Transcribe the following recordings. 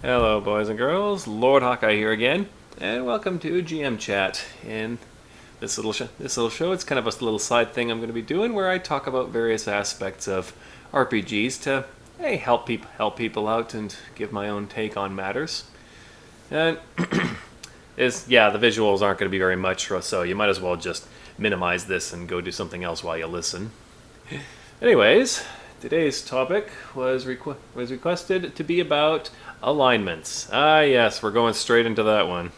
Hello, boys and girls. Lord Hawkeye here again, and welcome to GM Chat. In this little show, it's kind of a little side thing I'm going to be doing, where I talk about various aspects of RPGs to help people out and give my own take on matters. And the visuals aren't going to be very much, so you might as well just minimize this and go do something else while you listen. Anyways, today's topic was requested to be about alignments. Ah, yes, we're going straight into that one.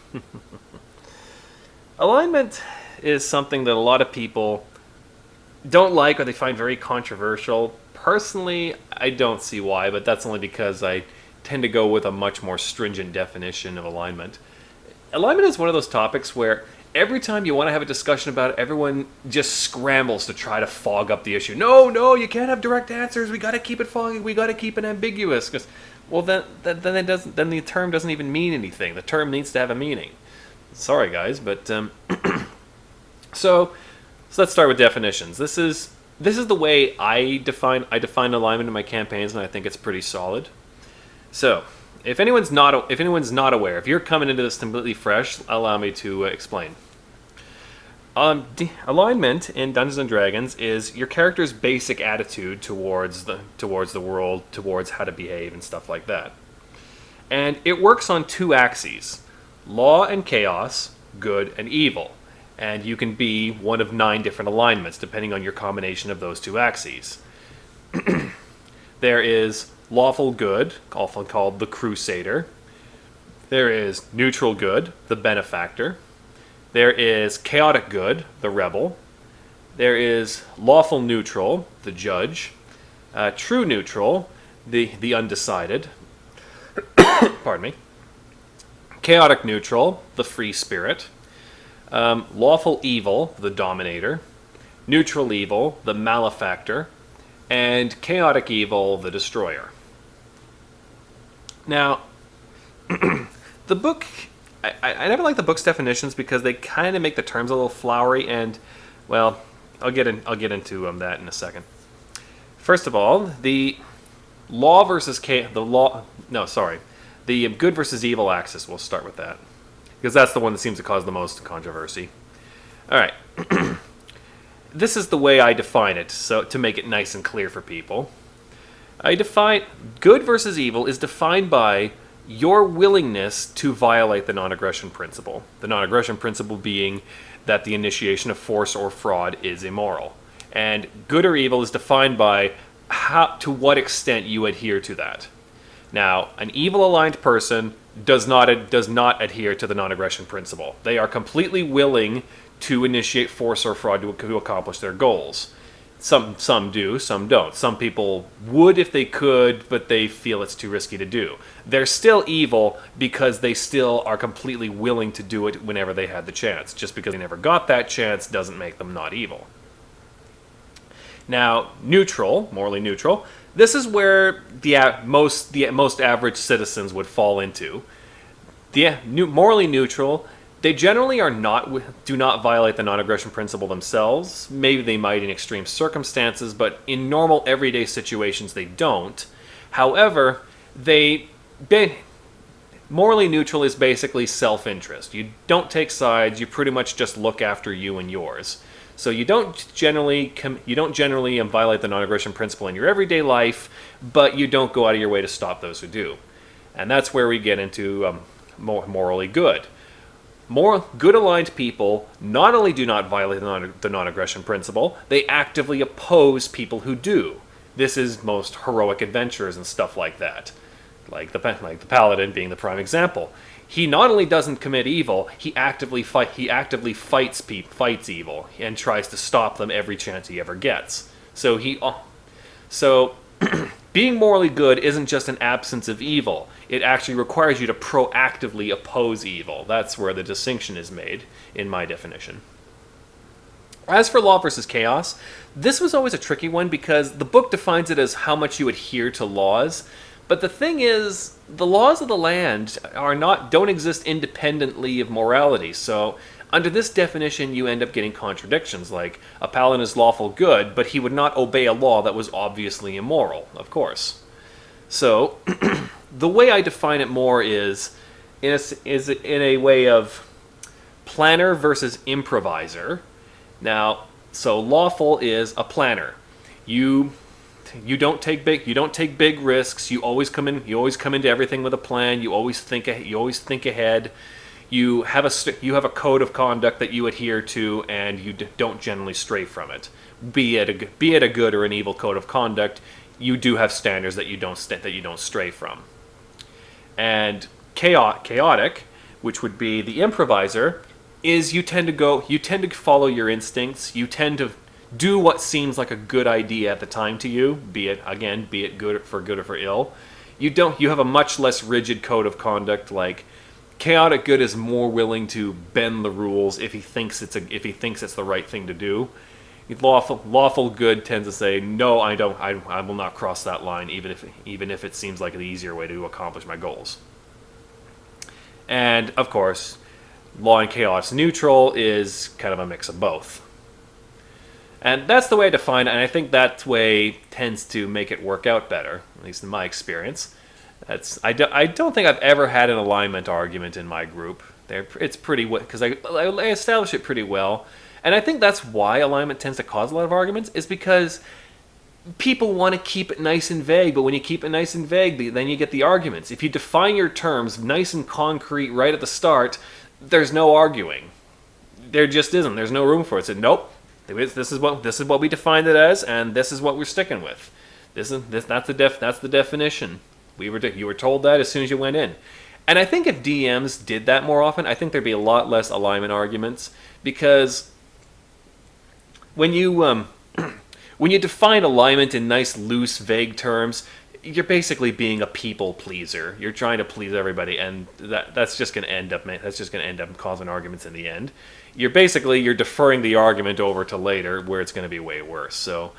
Alignment is something that a lot of people don't like or they find very controversial. Personally, I don't see why, but that's only because I tend to go with a much more stringent definition of alignment. Alignment is one of those topics where every time you want to have a discussion about it, everyone just scrambles to try to fog up the issue. No, you can't have direct answers. We got to keep it foggy. We got to keep it ambiguous. Well, then the term doesn't even mean anything. The term needs to have a meaning. Sorry, guys, but so let's start with definitions. This is the way I define alignment in my campaigns, and I think it's pretty solid. So, if anyone's not aware, if you're coming into this completely fresh, allow me to explain. Alignment in Dungeons and Dragons is your character's basic attitude towards the world, towards how to behave and stuff like that. And it works on two axes: law and chaos, good and evil. And you can be one of 9 different alignments depending on your combination of those two axes. There is lawful good, often called the Crusader. There is neutral good, the Benefactor. There is chaotic good, the Rebel. There is lawful neutral, the Judge. True neutral, the Undecided. Pardon me. Chaotic neutral, the Free Spirit. Lawful evil, the Dominator. Neutral evil, the Malefactor. And chaotic evil, the Destroyer. Now, the book, I never like the book's definitions because they kind of make the terms a little flowery, and, well, I'll get into that in a second. First of all, the good versus evil axis. We'll start with that because that's the one that seems to cause the most controversy. All right, this is the way I define it, so to make it nice and clear for people. I define good versus evil is defined by your willingness to violate the non-aggression principle. The non-aggression principle being that the initiation of force or fraud is immoral. And good or evil is defined by to what extent you adhere to that. Now, an evil-aligned person does not adhere to the non-aggression principle. They are completely willing to initiate force or fraud to accomplish their goals. Some do, some don't. Some people would if they could, but they feel it's too risky to do. They're still evil because they still are completely willing to do it whenever they had the chance. Just because they never got that chance doesn't make them not evil. Now, morally neutral, this is where the most average citizens would fall into. Morally neutral, they generally do not violate the non-aggression principle themselves. Maybe they might in extreme circumstances, but in normal everyday situations they don't. However, morally neutral is basically self-interest. You don't take sides. You pretty much just look after you and yours. So you don't generally violate the non-aggression principle in your everyday life, but you don't go out of your way to stop those who do. And that's where we get into morally good. More good-aligned people not only do not violate the non-aggression principle, they actively oppose people who do. This is most heroic adventurers and stuff like that. Like the Paladin being the prime example. He not only doesn't commit evil, he actively fights evil and tries to stop them every chance he ever gets. So being morally good isn't just an absence of evil. It actually requires you to proactively oppose evil. That's where the distinction is made in my definition. As for law versus chaos, this was always a tricky one because the book defines it as how much you adhere to laws. But the thing is, the laws of the land don't exist independently of morality. So under this definition, you end up getting contradictions, like a paladin is lawful good, but he would not obey a law that was obviously immoral, of course. So the way I define it more is in a way of planner versus improviser. Now, so lawful is a planner. You don't take big risks. You always come into everything with a plan. You always think ahead. You have a code of conduct that you adhere to, and you don't generally stray from it. Be it a good or an evil code of conduct, you do have standards that you don't stray from. And chaotic, which would be the improviser, is you tend to follow your instincts. You tend to do what seems like a good idea at the time to you, be it good or for ill. You have a much less rigid code of conduct. Like, chaotic good is more willing to bend the rules if he thinks it's the right thing to do. Lawful good tends to say, no, I will not cross that line, even if it seems like the easier way to accomplish my goals. And of course, law and chaos neutral is kind of a mix of both. And that's the way I define it, and I think that way tends to make it work out better, at least in my experience. I don't think I've ever had an alignment argument in my group. It's pretty, because I establish it pretty well. And I think that's why alignment tends to cause a lot of arguments, is because people want to keep it nice and vague, but when you keep it nice and vague, then you get the arguments. If you define your terms nice and concrete right at the start, there's no arguing. There just isn't. There's no room for it. So nope, this is what we defined it as, and this is what we're sticking with. That's the definition. You were told that as soon as you went in. And I think if DMs did that more often, I think there'd be a lot less alignment arguments, because when you define alignment in nice, loose, vague terms, you're basically being a people pleaser. You're trying to please everybody, and that's just going to end up causing arguments in the end. You're deferring the argument over to later, where it's going to be way worse. So,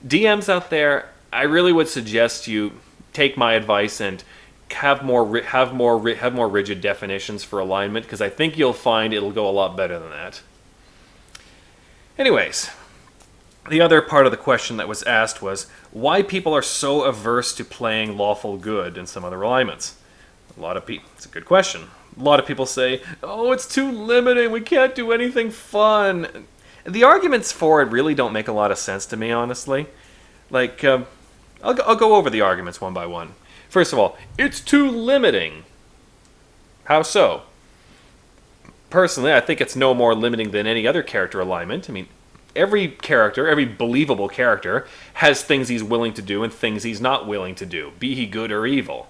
DMs out there, I really would suggest you take my advice and have more rigid definitions for alignment, because I think you'll find it'll go a lot better than that. Anyways, the other part of the question that was asked was why people are so averse to playing lawful good in some other alignments. It's a good question. A lot of people say, oh, it's too limiting, we can't do anything fun. The arguments for it really don't make a lot of sense to me, honestly. Like, I'll go over the arguments one by one. First of all, it's too limiting. How so? Personally, I think it's no more limiting than any other character alignment. I mean, every believable character, has things he's willing to do and things he's not willing to do, be he good or evil.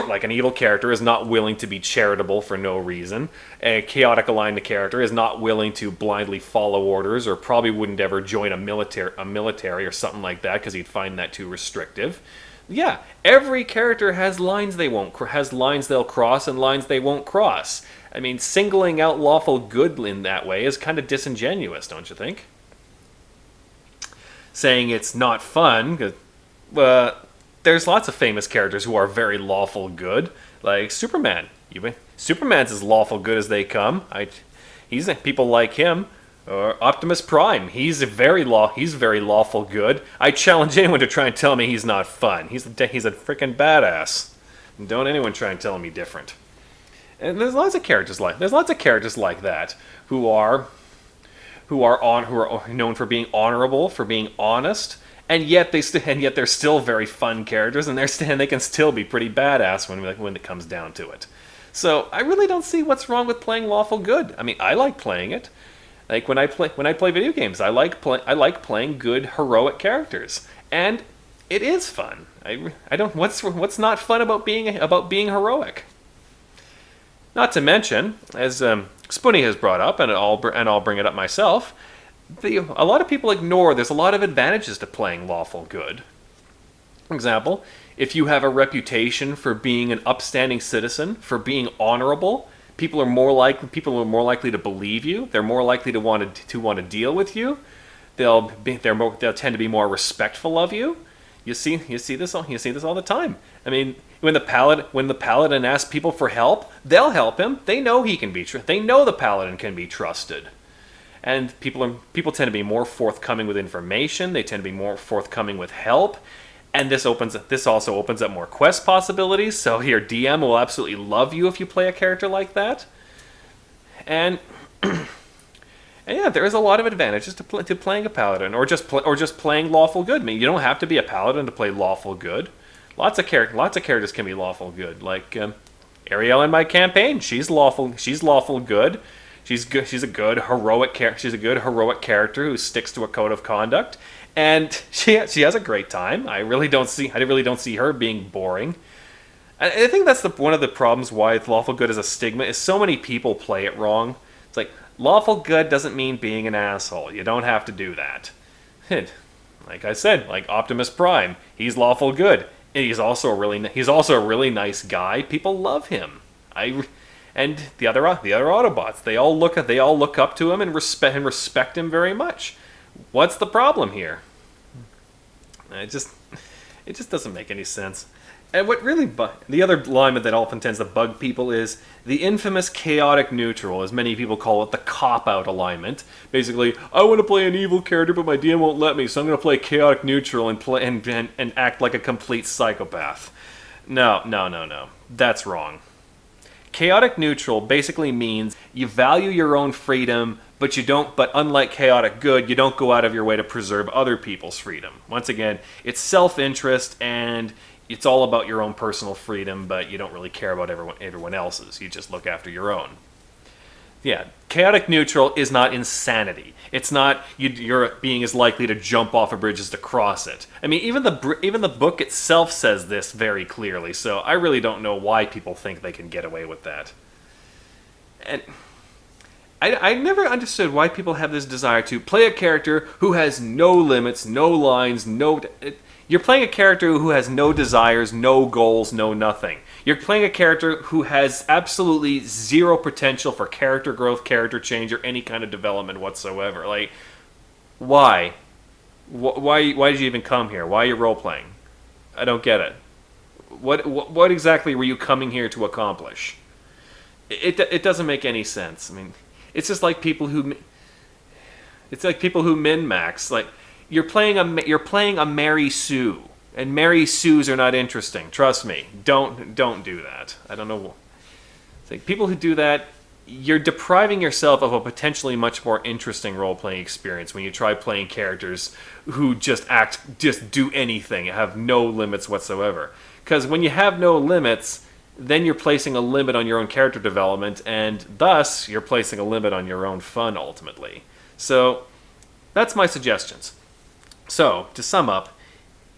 Like, an evil character is not willing to be charitable for no reason. A chaotic aligned character is not willing to blindly follow orders, or probably wouldn't ever join a military or something like that, because he'd find that too restrictive. Yeah, every character has lines they'll cross and lines they won't cross. I mean, singling out lawful good in that way is kind of disingenuous, don't you think? Saying it's not fun, there's lots of famous characters who are very lawful good, like Superman. Superman's as lawful good as they come. People like him. Or Optimus Prime. He's very lawful good. I challenge anyone to try and tell me he's not fun. He's a freaking badass. Don't anyone try and tell me different. And there's lots of characters like that who are known for being honorable, for being honest, and yet they're still very fun characters, and they can still be pretty badass when it comes down to it. So I really don't see what's wrong with playing lawful good. I mean, I like playing it. Like, when I play video games, I like playing good heroic characters, and it is fun. What's not fun about being heroic? Not to mention, as Spoonie has brought up, and I'll bring it up myself, a lot of people ignore there's a lot of advantages to playing lawful good. For example, if you have a reputation for being an upstanding citizen, for being honorable, people are more likely to believe you. They're more likely to want to deal with you. They'll tend to be more respectful of you. You see this all the time. I mean, when the paladin asks people for help, they'll help him. They know they know the paladin can be trusted. And people tend to be more forthcoming with information. They tend to be more forthcoming with help. And this also opens up more quest possibilities. So your DM will absolutely love you if you play a character like that. And yeah, there is a lot of advantages to playing a paladin, or just playing lawful good. I mean, you don't have to be a paladin to play lawful good. Lots of characters can be lawful good. Like Ariel in my campaign, she's lawful good. She's good. She's a good heroic character who sticks to a code of conduct, and she has a great time. I really don't see her being boring. I think that's one of the problems why lawful good is a stigma. Is so many people play it wrong. It's like lawful good doesn't mean being an asshole. You don't have to do that. Like I said, like Optimus Prime, he's lawful good. He's also a really nice guy. People love him. And the other Autobots, they all look up to him and respect him very much. What's the problem here? It just doesn't make any sense. And what really the other alignment that often tends to bug people is the infamous chaotic neutral, as many people call it, the cop-out alignment. Basically, I want to play an evil character, but my DM won't let me, so I'm going to play chaotic neutral and act like a complete psychopath. No. That's wrong. Chaotic neutral basically means you value your own freedom, but unlike chaotic good, you don't go out of your way to preserve other people's freedom. Once again, it's self-interest, and it's all about your own personal freedom, but you don't really care about everyone else's. You just look after your own. Yeah, chaotic neutral is not insanity. It's not you're being as likely to jump off a bridge as to cross it. I mean, even the book itself says this very clearly, so I really don't know why people think they can get away with that. And I never understood why people have this desire to play a character who has no limits, no lines, you're playing a character who has no desires, no goals, no nothing. You're playing a character who has absolutely zero potential for character growth, character change, or any kind of development whatsoever. Like, why? Why did you even come here? Why are you role-playing? I don't get it. What exactly were you coming here to accomplish? It doesn't make any sense. I mean, it's just like people who min-max. Like, you're playing a Mary Sue, and Mary Sues are not interesting. Trust me. Don't do that. I don't know. It's like people who do that, you're depriving yourself of a potentially much more interesting role-playing experience when you try playing characters who just do anything, have no limits whatsoever. Because when you have no limits, then you're placing a limit on your own character development, and thus you're placing a limit on your own fun ultimately. So that's my suggestions. So, to sum up,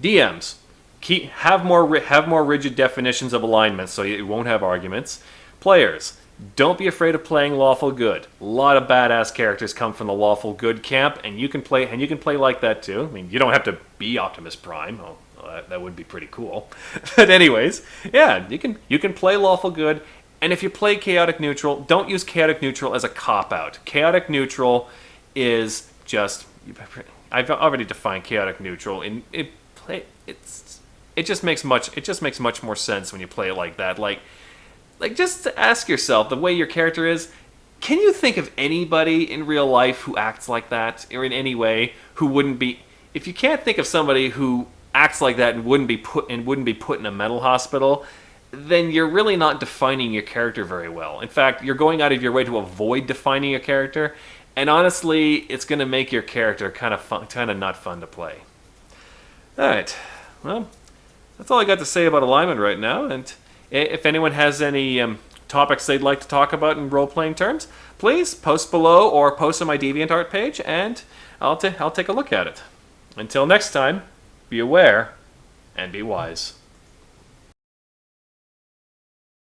DMs, have more rigid definitions of alignment so you won't have arguments. Players, don't be afraid of playing lawful good. A lot of badass characters come from the lawful good camp, and you can play like that too. I mean, you don't have to be Optimus Prime. That would be pretty cool. But anyways, yeah, you can play lawful good, and if you play chaotic neutral, don't use chaotic neutral as a cop-out. Chaotic neutral is just... I've already defined chaotic neutral, and it just makes much more sense when you play it like that. Like just to ask yourself, the way your character is, can you think of anybody in real life who acts like that, or in any way who wouldn't be? If you can't think of somebody who acts like that and wouldn't be put in a mental hospital, then you're really not defining your character very well. In fact, you're going out of your way to avoid defining a character. And honestly, it's going to make your character kind of not fun to play. All right. Well, that's all I got to say about alignment right now. And if anyone has any topics they'd like to talk about in role-playing terms, please post below or post on my DeviantArt page, and I'll take a look at it. Until next time, be aware and be wise.